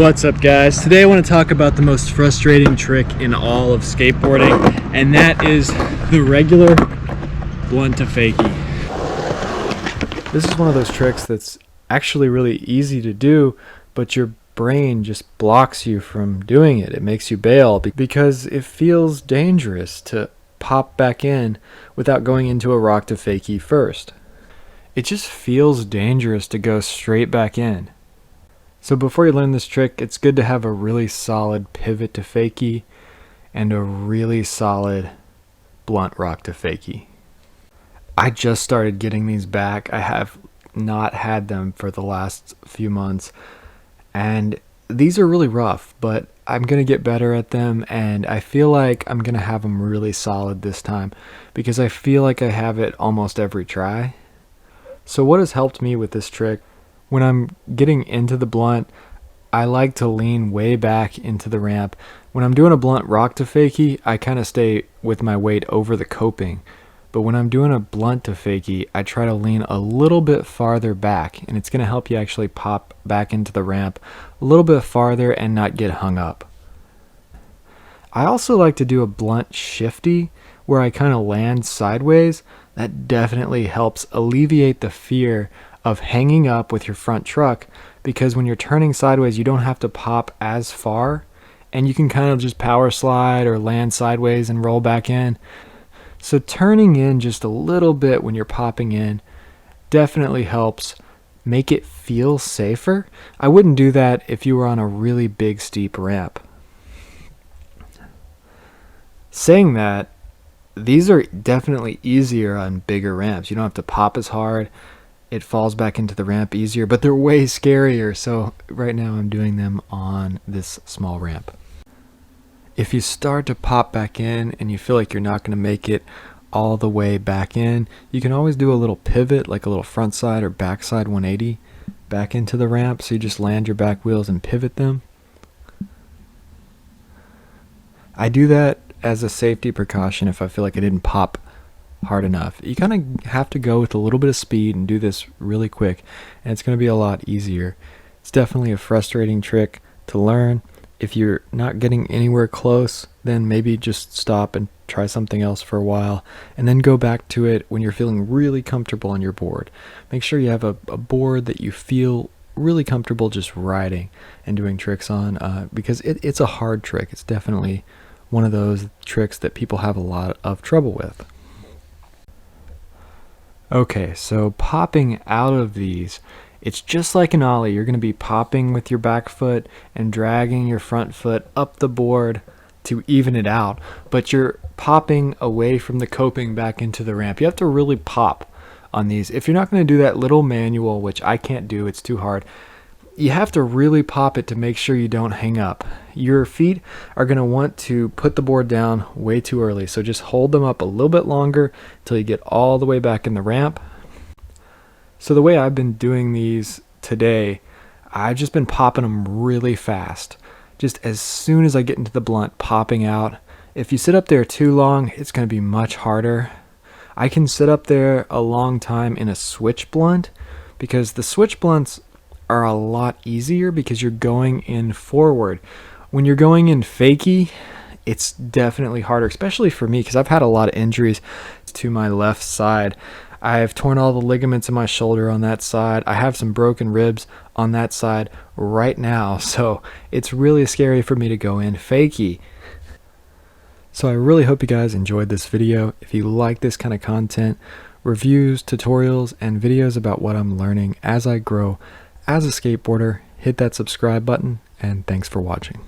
What's up, guys? Today I want to talk about the most frustrating trick in all of skateboarding, and that is the regular blunt to fakie. This is one of those tricks that's actually really easy to do, but your brain just blocks you from doing it. It makes you bail because it feels dangerous to pop back in without going into a rock to fakie first. It just feels dangerous to go straight back in. So before you learn this trick, it's good to have a really solid pivot to fakie and a really solid blunt rock to fakie. I just started getting these back. I have not had them for the last few months, and these are really rough, but I'm going to get better at them, and I feel like I'm going to have them really solid this time because I feel like I have it almost every try. So what has helped me with this trick? When I'm getting into the blunt, I like to lean way back into the ramp. When I'm doing a blunt rock to fakie, I kind of stay with my weight over the coping. But when I'm doing a blunt to fakie, I try to lean a little bit farther back, and it's going to help you actually pop back into the ramp a little bit farther and not get hung up. I also like to do a blunt shifty where I kind of land sideways. That definitely helps alleviate the fear of hanging up with your front truck, because when you're turning sideways you don't have to pop as far and you can kind of just power slide or land sideways and roll back in. So turning in just a little bit when you're popping in definitely helps make it feel safer. I wouldn't do that if you were on a really big steep ramp. Saying that, these are definitely easier on bigger ramps. You don't have to pop as hard. It falls back into the ramp easier, but they're way scarier. So right now I'm doing them on this small ramp. If you start to pop back in and you feel like you're not going to make it all the way back in, you can always do a little pivot, like a little front side or back side 180 back into the ramp. So you just land your back wheels and pivot them. I do that as a safety precaution if I feel like I didn't pop hard enough. You kind of have to go with a little bit of speed and do this really quick, and it's going to be a lot easier. It's definitely a frustrating trick to learn. If you're not getting anywhere close, then maybe just stop and try something else for a while, and then go back to it when you're feeling really comfortable on your board. Make sure you have a board that you feel really comfortable just riding and doing tricks on, because it's a hard trick. It's definitely one of those tricks that people have a lot of trouble with. Okay, so popping out of these, it's just like an ollie. You're going to be popping with your back foot and dragging your front foot up the board to even it out, but you're popping away from the coping back into the ramp. You have to really pop on these. If you're not going to do that little manual, which I can't do, it's too hard, you have to really pop it to make sure you don't hang up. Your feet are going to want to put the board down way too early, so just hold them up a little bit longer until you get all the way back in the ramp. So the way I've been doing these today, I've just been popping them really fast. Just as soon as I get into the blunt, popping out. If you sit up there too long, it's going to be much harder. I can sit up there a long time in a switch blunt because the switch blunts are a lot easier because you're going in forward. When you're going in fakie, it's definitely harder, especially for me because I've had a lot of injuries to my left side. I've torn all the ligaments in my shoulder on that side. I have some broken ribs on that side right now, so it's really scary for me to go in fakie. So I really hope you guys enjoyed this video. If you like this kind of content, reviews, tutorials, and videos about what I'm learning as I grow as a skateboarder, hit that subscribe button, and thanks for watching.